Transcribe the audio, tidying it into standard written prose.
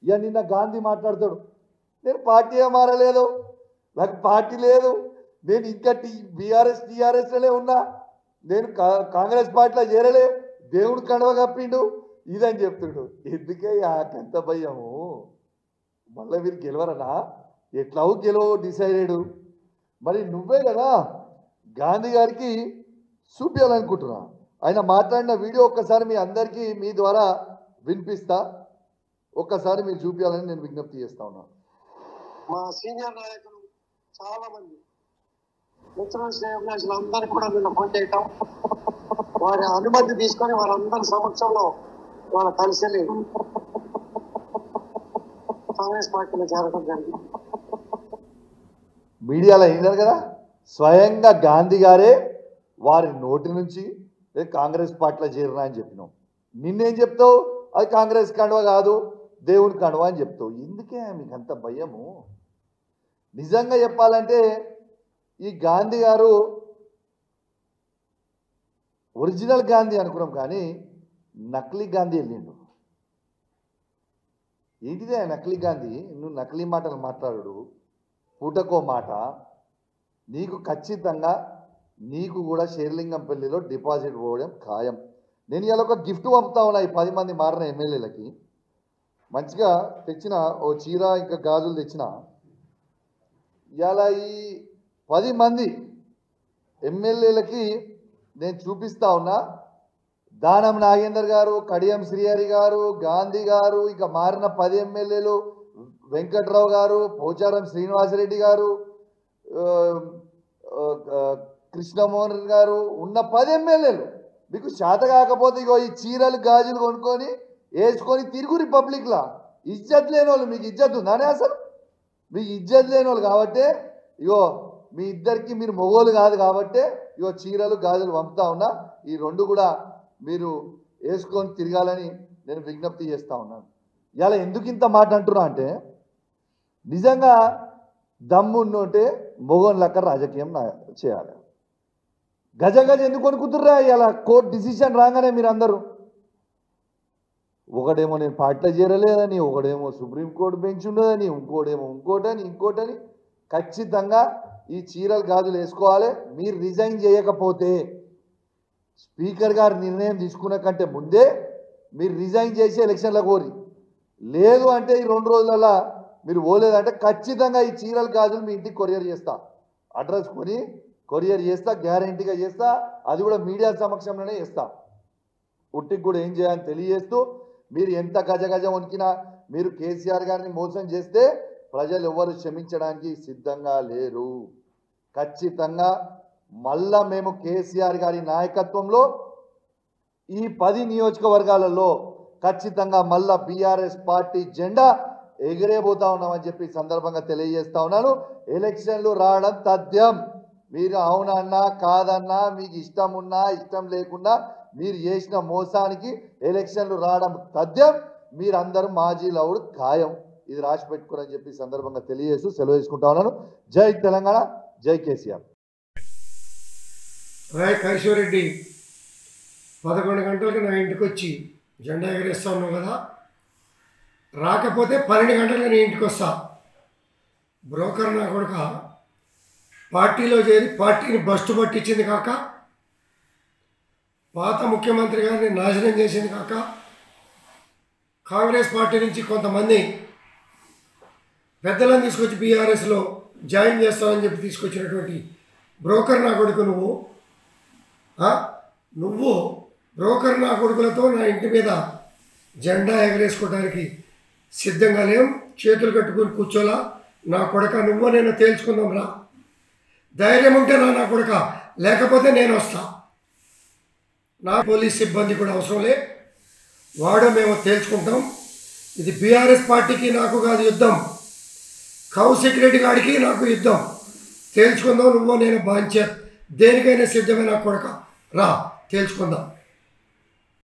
ఇక నిన్న గాంధీ మాట్లాడతాడు, నేను పార్టీ మారలేదు, నాకు పార్టీ లేదు, నేను ఇంకా టీఆర్ఎస్లోనే ఉన్నా, నేను కాంగ్రెస్ పార్టీలో చేరలే, దేవుడు కడవ కప్పిండు ఇదని చెప్తుండు. ఎందుకే ఎంత భయము? మళ్ళీ మీరు గెలవరనా? ఎట్లావు గెలవు డిసైడెడ్. మరి నువ్వే కదా గాంధీ గారికి చూపించాలనుకుంటున్నా. ఆయన మాట్లాడిన వీడియో ఒక్కసారి మీ అందరికీ మీ ద్వారా వినిపిస్తా, ఒక్కసారి మీరు చూపించాలని నేను విజ్ఞప్తి చేస్తా ఉన్నా. మా సీనియర్ నాయకులు చాలా మంది అందరికీ కూడా నిన్న ఫోన్ చేయటం, వారి అనుమతి తీసుకొని వారందరి సమక్షంలో వాళ్ళ కలిసి కాంగ్రెస్ పార్టీలో చేరడం జరిగింది. మీడియాలో అయినారు కదా, స్వయంగా గాంధీ గారే వారి నోటి నుంచి కాంగ్రెస్ పార్టీలో చేరినా అని చెప్పినాం. నిన్నేం చెప్తావు? అది కాంగ్రెస్ కండువ కాదు, దేవుని కండువ అని చెప్తావు. ఎందుకే మీకు అంత భయము? నిజంగా చెప్పాలంటే ఈ గాంధీ గారు ఒరిజినల్ గాంధీ అనుకున్నాం, కానీ నకిలీ గాంధీ వెళ్ళిండు. ఏంటిదే నకిలీ గాంధీ? నువ్వు నకిలీ మాటలు మాట్లాడు, పూటకో మాట. నీకు ఖచ్చితంగా నీకు కూడా షేర్లింగంపల్లిలో డిపాజిట్ పోవడం ఖాయం. నేను ఇలా ఒక గిఫ్ట్ పంపుతా ఉన్నా ఈ 10 మంది మారిన ఎమ్మెల్యేలకి. మంచిగా తెచ్చిన ఓ చీర ఇంకా గాజులు తెచ్చిన. ఇలా ఈ 10 మంది ఎమ్మెల్యేలకి నేను చూపిస్తా ఉన్నా. దానం నాగేందర్ గారు, కడియం శ్రీహరి గారు, గాంధీ గారు, ఇక మారిన 10 ఎమ్మెల్యేలు, వెంకట్రావు గారు, పోచారం శ్రీనివాసరెడ్డి గారు, కృష్ణమోహన్ గారు ఉన్న 10 ఎమ్మెల్యేలు మీకు చేత కాకపోతే ఇగో ఈ చీరలు గాజులు కొనుక్కొని వేసుకొని తిరుగు రిపబ్లిక్లా. ఇజ్జత్ లేని వాళ్ళు, మీకు ఇజ్జత్ ఉందానే? అసలు మీకు ఇజ్జత్ లేని వాళ్ళు కాబట్టే ఇగో మీ ఇద్దరికి మీరు మొగోలు కాదు కాబట్టే ఇగో చీరలు గాజులు పంపుతా ఉన్నా. ఈ 2 కూడా మీరు వేసుకొని తిరగాలని నేను విజ్ఞప్తి చేస్తూ ఉన్నాను. ఇలా ఎందుకు ఇంత మాట అంటున్నా అంటే, నిజంగా దమ్మున్నోటే మొగోన్ లెక్క రాజకీయం చేయాలి. గజ ఎందుకు కొనుక్కుతుర్రా? ఇలా కోర్టు డిసిషన్ రాగానే మీరు అందరూ ఒకడేమో నేను పార్టీలో చేరలేదని, ఒకడేమో సుప్రీంకోర్టు బెంచ్ ఉండదని, ఇంకోటేమో ఇంకోటని ఖచ్చితంగా ఈ చీరలు గాజులు వేసుకోవాలి. మీరు రిజైన్ చేయకపోతే స్పీకర్ గారు నిర్ణయం తీసుకున్న కంటే ముందే మీరు రిజైన్ చేసి ఎలక్షన్లకు కోరి, లేదు అంటే ఈ 2 రోజులలో మీరు పోలేదంటే ఖచ్చితంగా ఈ చీరలు గాజులు మీ ఇంటికి కొరియర్ చేస్తా, అడ్రస్ కొని కొరియర్ చేస్తా, గ్యారంటీగా చేస్తా. అది కూడా మీడియా సమక్షంలోనే చేస్తా. పుట్టికి కూడా ఏం చేయాలని తెలియజేస్తూ, మీరు ఎంత గజ వణికినా మీరు కేసీఆర్ గారిని మోసం చేస్తే ప్రజలు ఎవరు క్షమించడానికి సిద్ధంగా లేరు. ఖచ్చితంగా మళ్ళా మేము కేసీఆర్ గారి నాయకత్వంలో ఈ 10 నియోజకవర్గాలలో ఖచ్చితంగా మళ్ళా బీఆర్ఎస్ పార్టీ జెండా ఎగిరేపోతా ఉన్నామని చెప్పి సందర్భంగా తెలియజేస్తా ఉన్నాను. ఎలక్షన్లు రావడం తథ్యం. మీరు అవునన్నా కాదన్నా, మీకు ఇష్టం ఉన్నా ఇష్టం లేకున్నా మీరు చేసిన మోసానికి ఎలక్షన్లు రావడం తథ్యం. మీరందరూ మాజీ లౌడ్ ఖాయం. ఇది రాసి పెట్టుకోరని చెప్పి సందర్భంగా తెలియజేస్తూ సెలవు తీసుకుంటా ఉన్నాను. జై తెలంగాణ, జై కేసీఆర్. రాయ్ కైశ్వరెడ్డి 11 గంటలకు నా ఇంటికి వచ్చి జెండా ఎగరేస్తా ఉన్నావు కదా, రాకపోతే 12 గంటలకు నీ ఇంటికి వస్తా. బ్రోకర్ నా కొడుక పార్టీలో చేరి పార్టీని బస్టు పట్టించింది కాక, పాత ముఖ్యమంత్రి గారిని నాశనం చేసింది కాక, కాంగ్రెస్ పార్టీ నుంచి కొంతమంది పెద్దలను తీసుకొచ్చి బీఆర్ఎస్లో జాయిన్ చేస్తామని చెప్పి తీసుకొచ్చినటువంటి బ్రోకర్ నా కొడుకు నువ్వు బ్రోకర్ నా కొడుకులతో నా ఇంటి మీద జెండా ఎగరేసుకోవడానికి సిద్ధంగా లేం. చేతులు కట్టుకుని కూర్చోలా. నా కొడుక నువ్వు నేను తేల్చుకుందాం రా. ధైర్యం ఉంటే నా కొడుక, లేకపోతే నేను వస్తా. నా పోలీస్ సిబ్బంది కూడా అవసరం లే, వాడు మేము తేల్చుకుంటాం. ఇది బీఆర్ఎస్ పార్టీకి నాకు కాదు యుద్ధం, కౌశిక్ రెడ్డి గారికి నాకు యుద్ధం. తేల్చుకుందాం. నువ్వు నేను బాంచ దేనికైనా సిద్ధమే నా కొడుక, రా తేల్చుకుందాం.